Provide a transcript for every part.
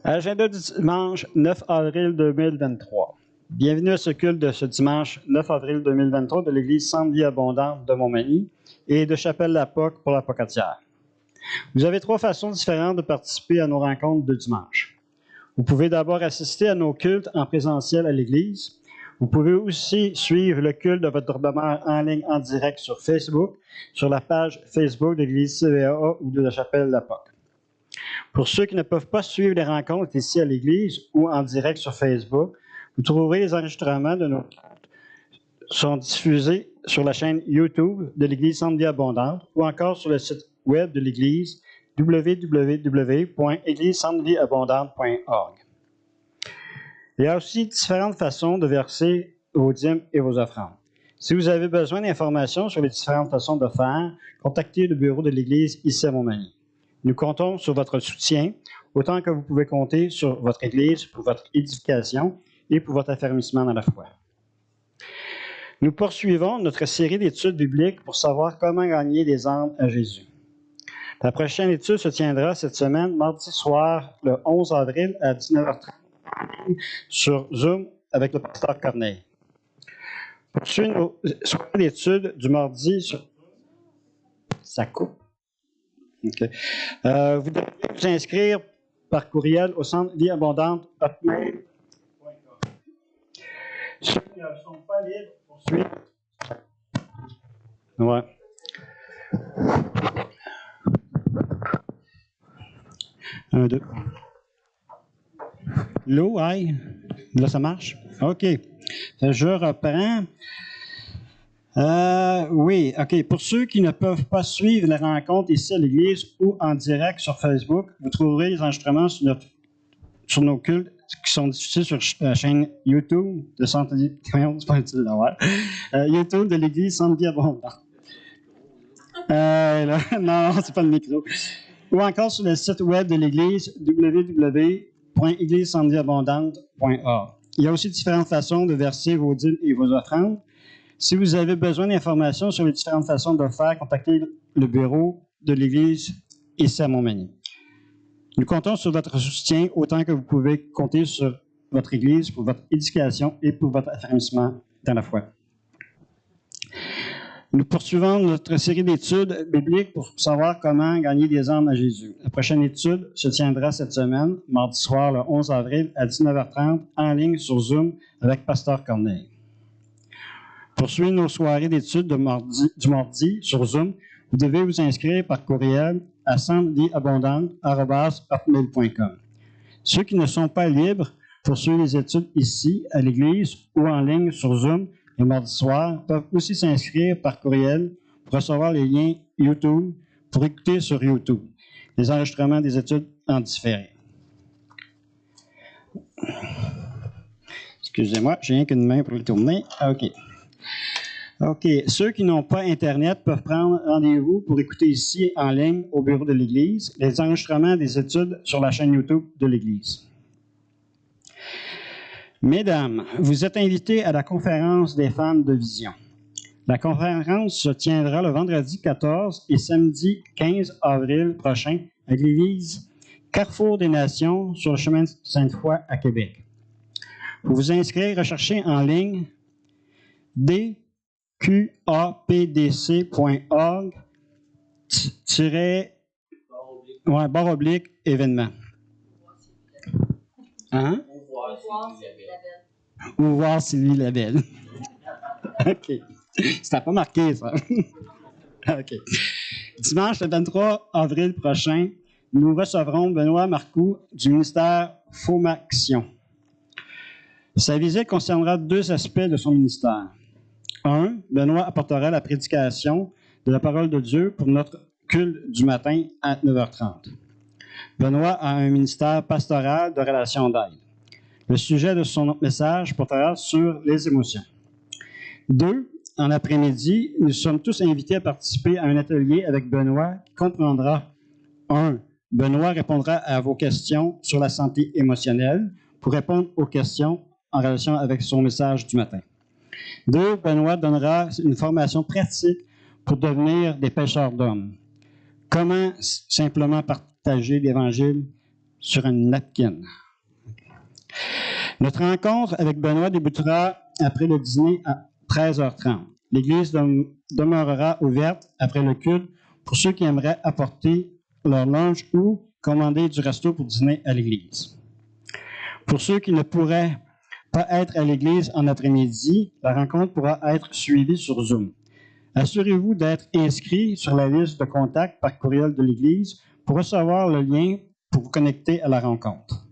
Agenda du dimanche 9 avril 2023. Bienvenue à ce culte de ce dimanche 9 avril 2023 de l'Église Centre Vie Abondante de Montmagny et de Chapelle-la-Poque pour la Pocatière. Vous avez trois façons différentes de participer à nos rencontres de dimanche. Vous pouvez d'abord assister à nos cultes en présentiel à l'Église. Vous pouvez aussi suivre le culte de votre demeure en ligne en direct sur Facebook, sur la page Facebook de l'Église CVAA ou de la Chapelle-la-Poque. Pour ceux qui ne peuvent pas suivre les rencontres ici à l'Église ou en direct sur Facebook, vous trouverez les enregistrements de nos cultes sont diffusés sur la chaîne YouTube de l'Église Centre Vie Abondante ou encore sur le site web de l'Église www.églisecentrevieabondante.org. Il y a aussi différentes façons de verser vos dîmes et vos offrandes. Si vous avez besoin d'informations sur les différentes façons de faire, contactez le bureau de l'Église ici à Montmagny. Nous comptons sur votre soutien, autant que vous pouvez compter sur votre Église pour votre édification et pour votre affermissement dans la foi. Nous poursuivons notre série d'études bibliques pour savoir comment gagner des âmes à Jésus. La prochaine étude se tiendra cette semaine, mardi soir, le 11 avril à 19h30, sur Zoom avec le pasteur Corneille. Pour suivre nos soirées d'études du mardi sur... Ça coupe. Okay. Vous devez vous inscrire par courriel au centre Vie Abondante hotmail.com. Ceux qui ne sont pas libres pour suivre. Ouais. Un, deux. L'eau, aïe. Là, ça marche? OK. Je reprends. Oui, OK. Pour ceux qui ne peuvent pas suivre les rencontres ici à l'Église ou en direct sur Facebook, vous trouverez les enregistrements sur nos cultes qui sont diffusés sur la chaîne YouTube de Centre Vie. YouTube de l'Église Centre Vie Abondante. Non, c'est pas le micro. Ou encore sur le site web de l'Église www.églisecentrevieabondante.org. Il y a aussi différentes façons de verser vos dîmes et vos offrandes. Si vous avez besoin d'informations sur les différentes façons de faire, contactez le bureau de l'Église ici à Montmagny. Nous comptons sur votre soutien autant que vous pouvez compter sur votre Église pour votre éducation et pour votre affermissement dans la foi. Nous poursuivons notre série d'études bibliques pour savoir comment gagner des âmes à Jésus. La prochaine étude se tiendra cette semaine, mardi soir, le 11 avril, à 19h30, en ligne sur Zoom avec Pasteur Corneille. Pour suivre nos soirées d'études du mardi sur Zoom, vous devez vous inscrire par courriel à centrevieabondante@hotmail.com. Ceux qui ne sont pas libres pour suivre les études ici, à l'Église ou en ligne sur Zoom le mardi soir, peuvent aussi s'inscrire par courriel pour recevoir les liens YouTube pour écouter sur YouTube les enregistrements des études en différé. Excusez-moi, j'ai rien qu'une main pour le tourner. OK. Ceux qui n'ont pas Internet peuvent prendre rendez-vous pour écouter ici en ligne au bureau de l'Église les enregistrements des études sur la chaîne YouTube de l'Église. Mesdames, vous êtes invitées à la conférence des femmes de vision. La conférence se tiendra le vendredi 14 et samedi 15 avril prochain à l'Église Carrefour des Nations sur le chemin de Sainte-Foy à Québec. Pour vous inscrire, recherchez en ligne dqapdc.org / événement. Hein? Ou voir Sylvie Labelle. OK. C'était pas marqué, ça. OK. Dimanche, le 23 avril prochain, nous recevrons Benoît Marcoux du ministère Fomaction. Sa visite concernera deux aspects de son ministère. 1. Benoît apportera la prédication de la parole de Dieu pour notre culte du matin à 9h30. Benoît a un ministère pastoral de relations d'aide. Le sujet de son message portera sur les émotions. 2. En après-midi, nous sommes tous invités à participer à un atelier avec Benoît qui comprendra 1. Benoît répondra à vos questions sur la santé émotionnelle pour répondre aux questions en relation avec son message du matin. 2. Benoît donnera une formation pratique pour devenir des pêcheurs d'hommes. Comment simplement partager l'Évangile sur une napkin. Notre rencontre avec Benoît débutera après le dîner à 13h30. L'église demeurera ouverte après le culte pour ceux qui aimeraient apporter leur lunch ou commander du resto pour dîner à l'église. Pour ceux qui ne pourraient pas être à l'église en après-midi, la rencontre pourra être suivie sur Zoom. Assurez-vous d'être inscrit sur la liste de contacts par courriel de l'église pour recevoir le lien pour vous connecter à la rencontre.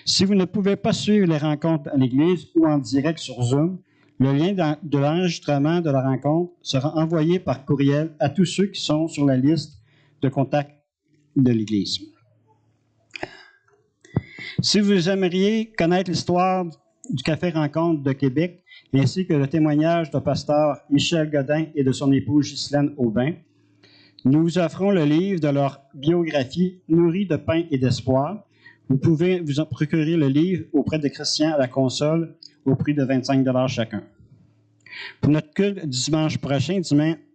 Si vous ne pouvez pas suivre les rencontres à l'église ou en direct sur Zoom, le lien de l'enregistrement de la rencontre sera envoyé par courriel à tous ceux qui sont sur la liste de contacts de l'église. Si vous aimeriez connaître l'histoire du Café Rencontre de Québec, ainsi que le témoignage du pasteur Michel Godin et de son épouse Ghislaine Aubin, nous vous offrons le livre de leur biographie Nourrie de pain et d'espoir. Vous pouvez vous en procurer le livre auprès de Christian à la console au prix de 25 $ chacun. Pour notre culte dimanche prochain,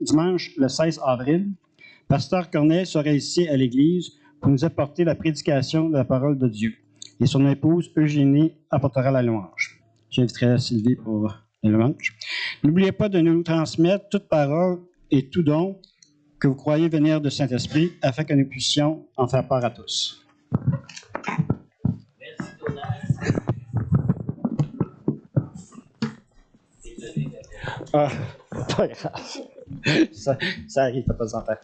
dimanche le 16 avril, pasteur Corneille sera ici à l'église pour nous apporter la prédication de la parole de Dieu. Et son épouse Eugénie apportera la louange. J'inviterai Sylvie pour la louange. N'oubliez pas de nous transmettre toute parole et tout don que vous croyez venir de Saint-Esprit afin que nous puissions en faire part à tous. Merci, Donald. Ah, pas grave. Ça arrive, t'as pas besoin de faire.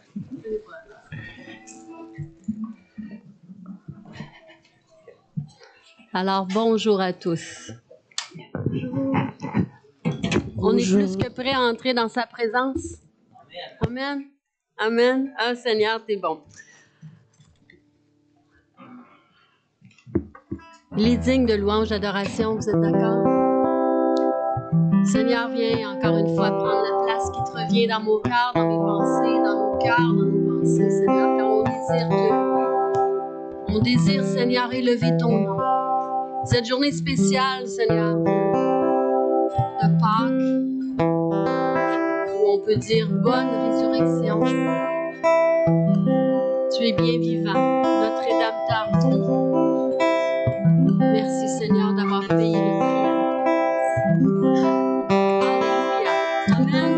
Alors, bonjour à tous. On est plus que prêt à entrer dans sa présence. Amen. Amen. Ah, Seigneur, t'es bon. Il est digne de louange, d'adoration, vous êtes d'accord? Seigneur, viens encore une fois prendre la place qui te revient dans mon cœur, dans mes pensées, dans nos cœurs, dans nos pensées, Seigneur, car on désire, Seigneur, élever ton nom. Cette journée spéciale, Seigneur, de Pâques, où on peut dire bonne résurrection. Tu es bien vivant, notre Rédempteur vit. Merci, Seigneur, d'avoir payé le prix. Alléluia. Amen.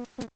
En toi,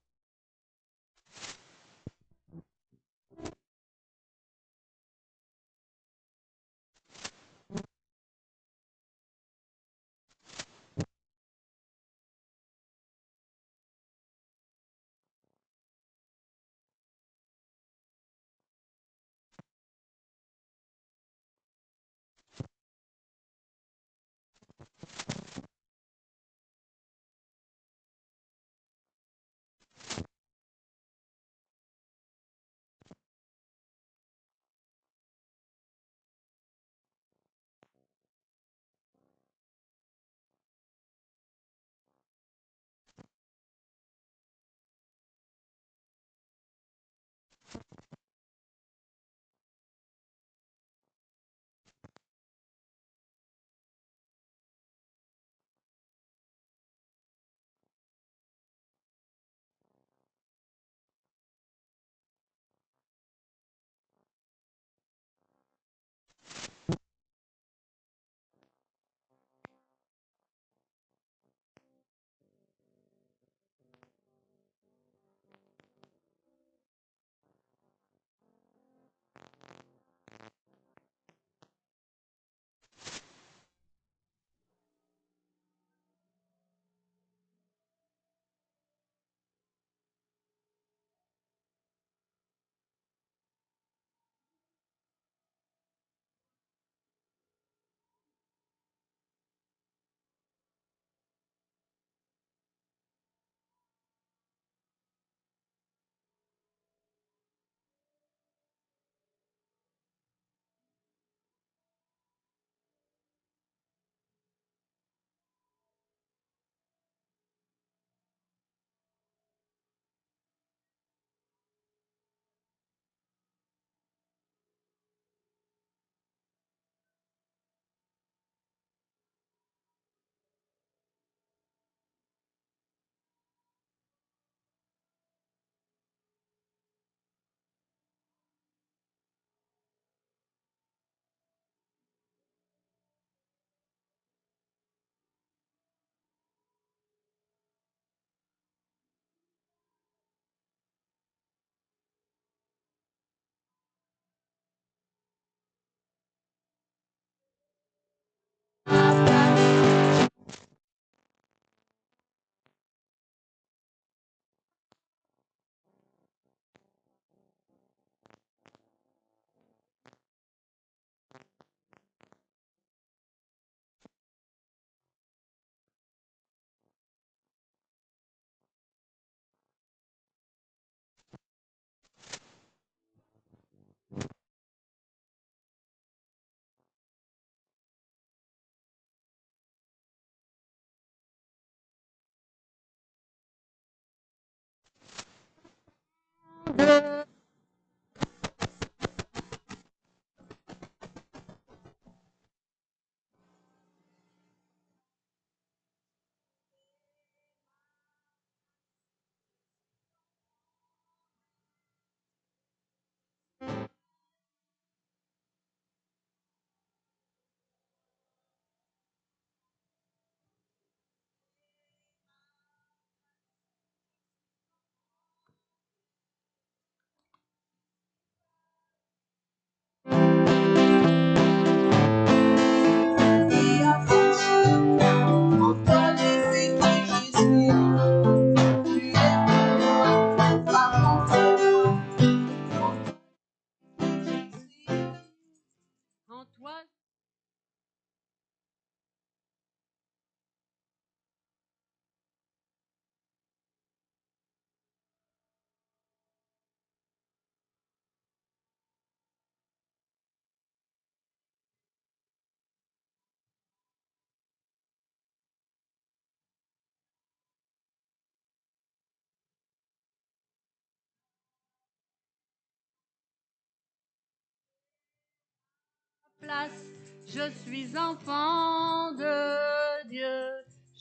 place, je suis enfant de Dieu,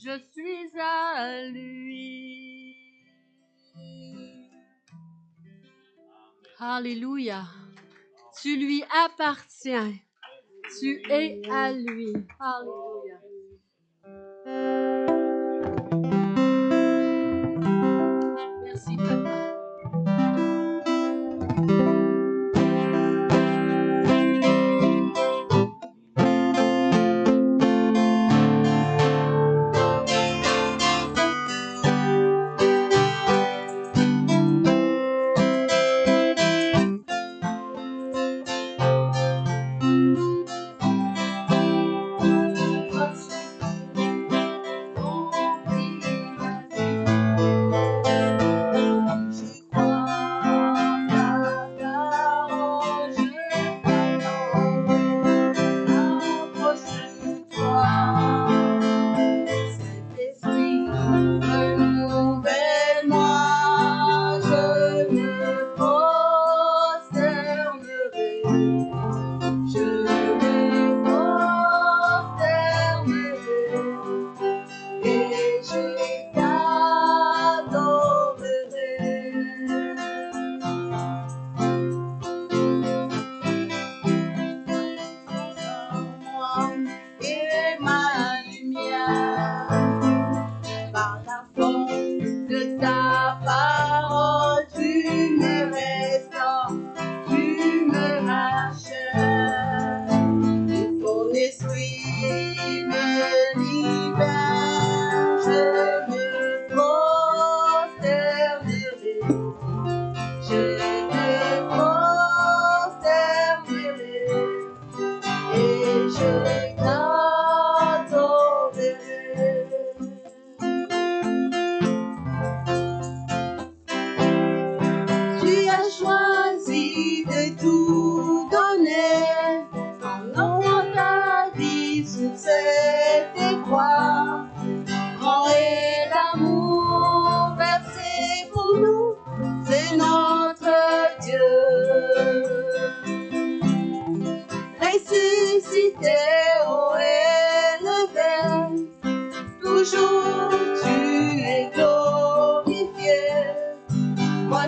je suis à lui. Alléluia. Tu lui appartiens. Tu es à lui. Alléluia.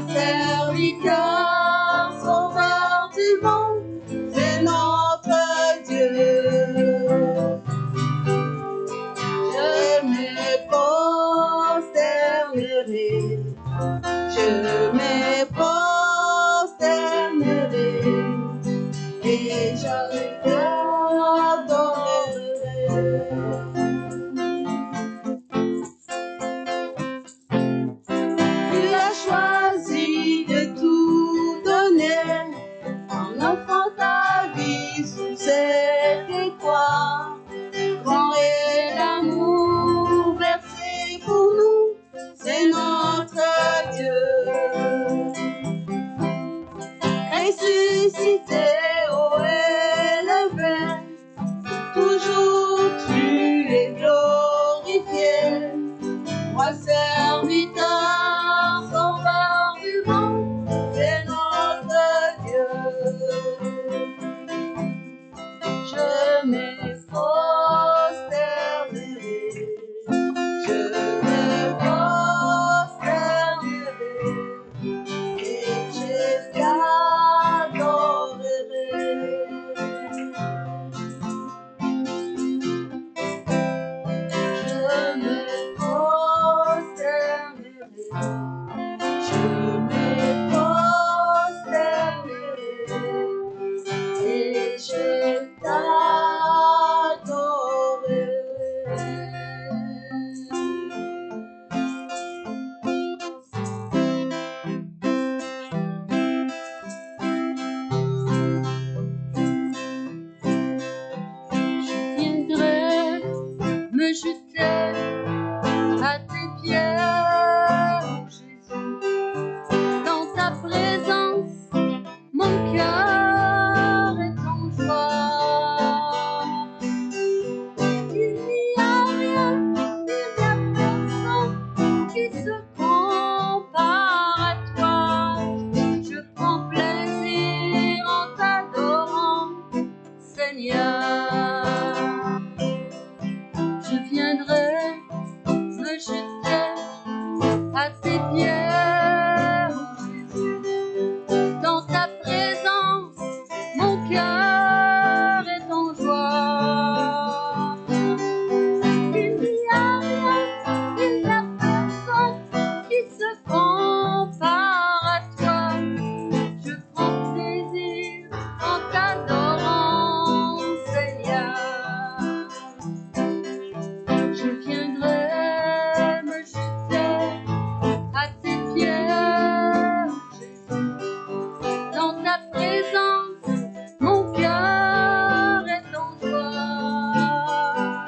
serviteur, sauveur du monde, c'est notre Dieu. Je me prosternerai, je me prosternerai et je t'adorerai. Tu as choisi de tout donner en offrant ta vie sous cette étoile. Grand est l'amour versé pour nous, c'est notre Dieu. Ressuscité, haut élevé, toujours tu es glorifié. Roi serviteur, sauveur du monde, c'est notre Dieu. Je me prosternerai, je me prosternerai et je t'adorerai. Je me prosternerai, je me prosternerai et je t'adorerai. Je viendrai me jeter à tes pieds, oh Jésus. Dans ta présence, mon cœur est en joie. Il n'y a rien, il n'y a personne qui se compare à toi. Je prends plaisir en t'adorant, Seigneur. Je viendrai me jeter à tes pieds, oh Jésus. Dans ta présence, mon cœur est en joie. Il n'y a rien, il n'y a personne qui se compare à toi. Je prends plaisir en t'adorant, Seigneur. Je viendrai me jeter à tes pieds, Jésus. Dans ta présence, mon cœur est en joie.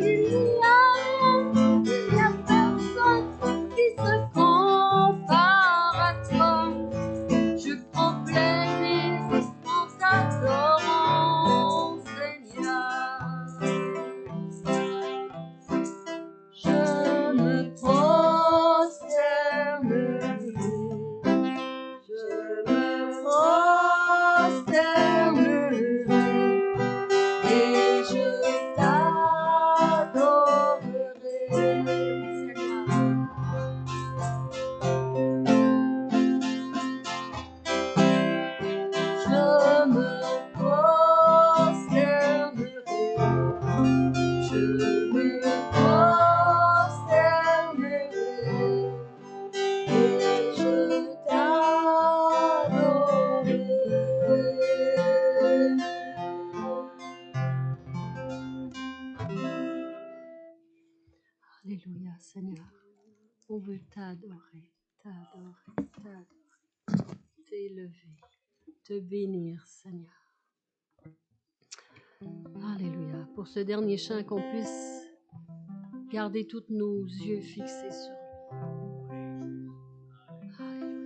Il n'y a rien, il n'y a personne qui se compare à toi. Je prends plaisir en t'adorant, Seigneur. Je me prosternerai, je me prosternerai et je t'adorerai, je me prosternerai, je me prosternerai et je t'adorerai. Alléluia, Seigneur. On veut t'adorer, t'adorer, t'adorer, t'élever, te bénir, Seigneur. Alléluia. Pour ce dernier chant, qu'on puisse garder tous nos yeux fixés sur lui. Alléluia.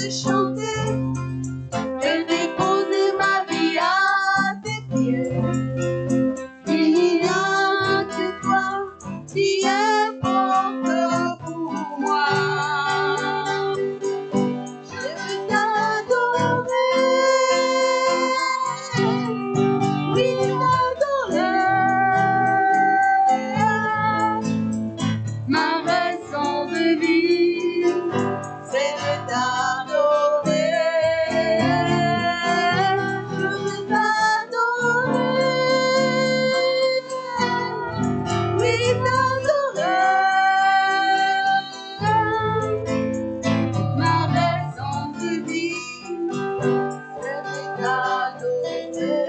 te chanter et déposer ma vie à tes pieds. Il n'y a que toi qui es porte pour moi. Je veux t'adorer, oui t'adorer. Ma raison de vivre, c'est de t'adorer. Je veux t'adorer, oui t'adorer. Ma raison de vivre, c'est de t'adorer.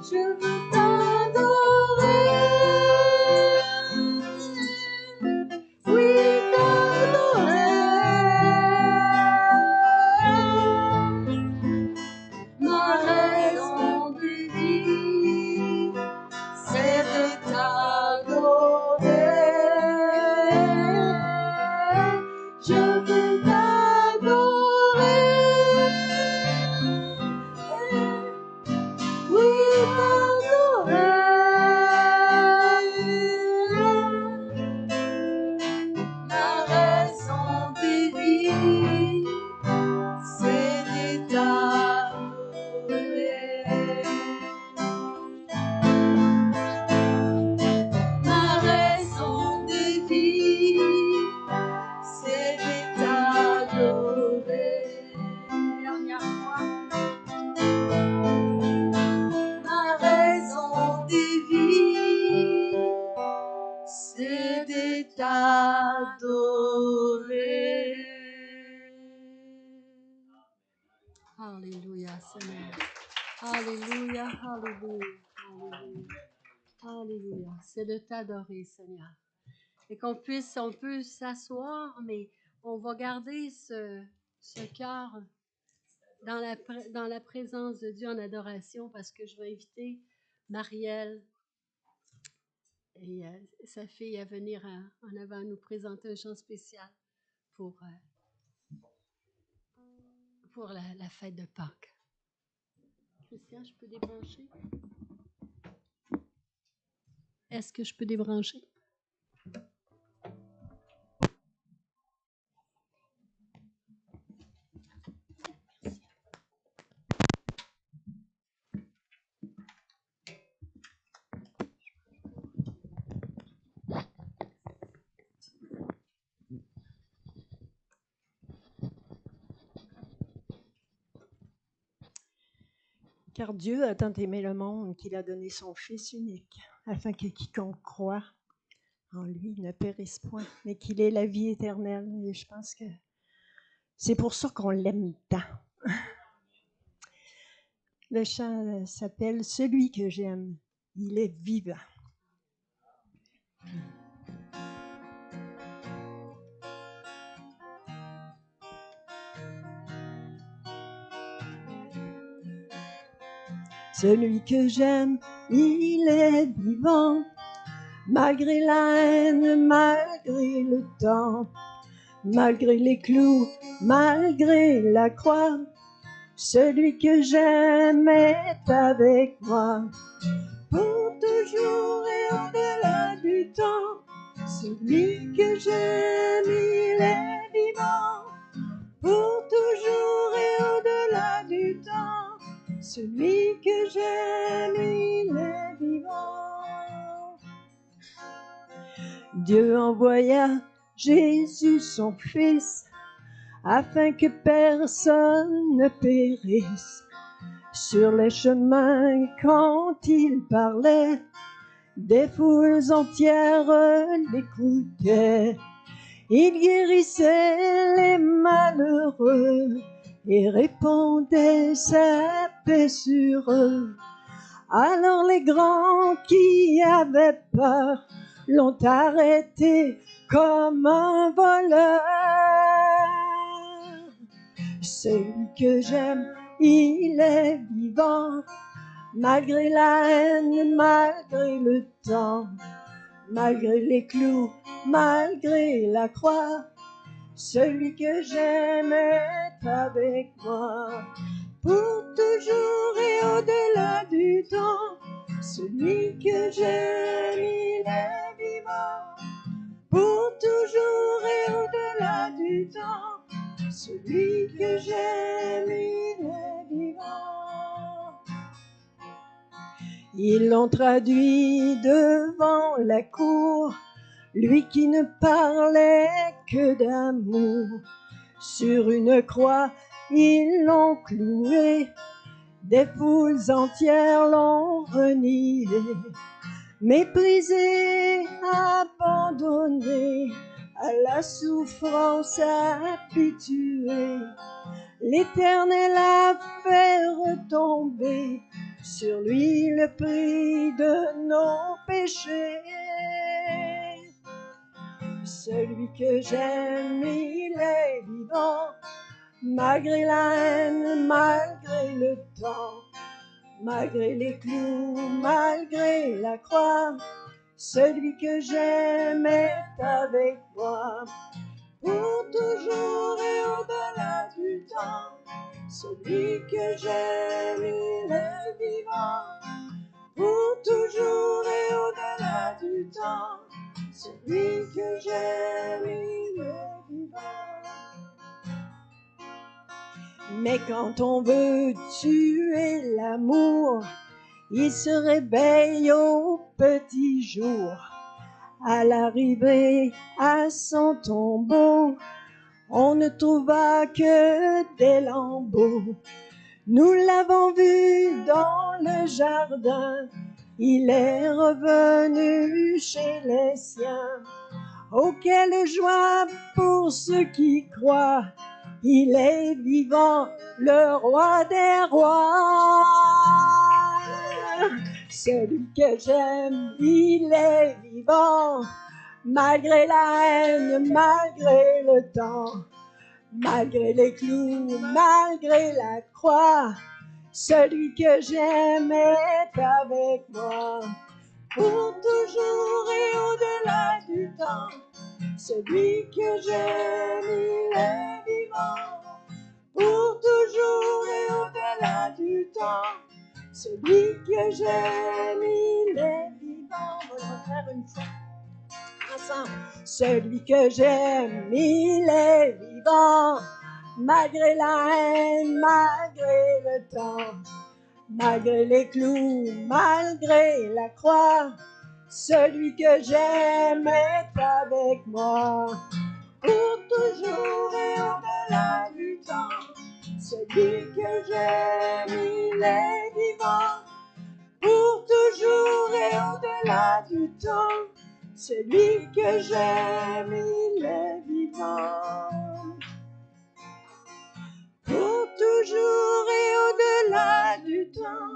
Je veux t'adorer, oui t'adorer. Ma raison de vivre, c'est de t'adorer. Je veux t'adorer, oui t'adorer. Ma raison de vivre, c'est de t'adorer. Ma raison de vivre, c'est de t'adorer. Dernière fois. Ma raison de vivre, c'est de t'adorer. Alléluia, Seigneur. Alléluia, alléluia, alléluia. Alléluia. C'est de t'adorer, Seigneur. Et on peut s'asseoir, mais on va garder ce cœur dans la présence de Dieu en adoration parce que je vais inviter Marielle et sa fille à venir en avant nous présenter un chant spécial pour la fête de Pâques. Christian, je peux débrancher? Est-ce que je peux débrancher? Car Dieu a tant aimé le monde qu'il a donné son Fils unique, afin que quiconque croit en lui ne périsse point, mais qu'il ait la vie éternelle. Et je pense que c'est pour ça qu'on l'aime tant. Le chant s'appelle « Celui que j'aime, il est vivant ». Celui que j'aime, il est vivant, malgré la haine, malgré le temps, malgré les clous, malgré la croix. Celui que j'aime est avec moi, pour toujours et au-delà du temps. Celui que j'aime, il est vivant, pour toujours et au-delà du temps. Celui que j'aime, il est vivant. Dieu envoya Jésus son Fils, afin que personne ne périsse. Sur les chemins, quand il parlait, des foules entières l'écoutaient. Il guérissait les malheureux et répandait sa paix sur eux. Alors les grands qui avaient peur l'ont arrêté comme un voleur. Celui que j'aime, il est vivant, malgré la haine, malgré le temps, malgré les clous, malgré la croix. celui que j'aime est avec moi. Pour toujours et au-delà du temps, celui que j'aime, il est vivant. Pour toujours et au-delà du temps, celui que j'aime, il est vivant. Ils l'ont traduit devant la cour, lui qui ne parlait que d'amour. Sur une croix, ils l'ont cloué, des foules entières l'ont renié. Méprisé, abandonné, à la souffrance habituée, l'Éternel a fait retomber sur lui le prix de nos péchés. Celui que j'aime, il est vivant, malgré la haine, malgré le temps, malgré les clous, malgré la croix. Celui que j'aime est avec moi, pour toujours et au-delà du temps. Celui que j'aime, il est vivant, pour toujours et au-delà du temps. Celui que j'aime, il est vivant. Mais quand on veut tuer l'amour, il se réveille au petit jour. À l'arrivée à son tombeau, on ne trouva que des lambeaux. Nous l'avons vu dans le jardin, il est revenu chez les siens. Oh, quelle joie pour ceux qui croient, il est vivant, le roi des rois. Celui que j'aime, il est vivant, malgré la haine, malgré le temps, malgré les clous, malgré la croix. Celui que j'aime est avec moi, pour toujours et au-delà du temps. Celui que j'aime, il est vivant, pour toujours et au-delà du temps. Celui que j'aime, il est vivant. On va le faire une fois ensemble. Celui que j'aime, il est vivant, malgré la haine, malgré le temps, malgré les clous, malgré la croix. Celui que j'aime est avec moi, pour toujours et au-delà du temps. Celui que j'aime, il est vivant, pour toujours et au-delà du temps. Celui que j'aime, il est vivant, pour toujours et au-delà du temps.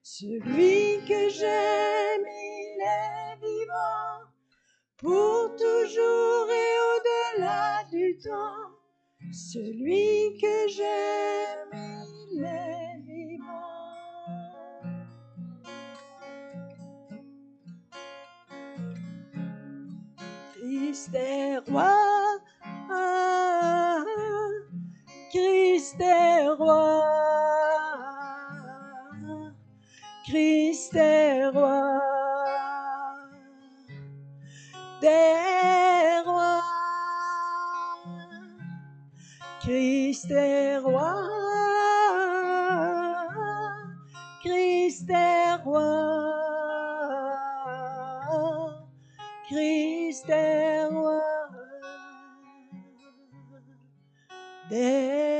Celui que j'aime, il est vivant, pour toujours et au-delà du temps. Celui que j'aime, il est vivant. Christ est roi, Christ est roi, Christ est roi des rois. Christ est roi, Christ est roi, Christ est roi des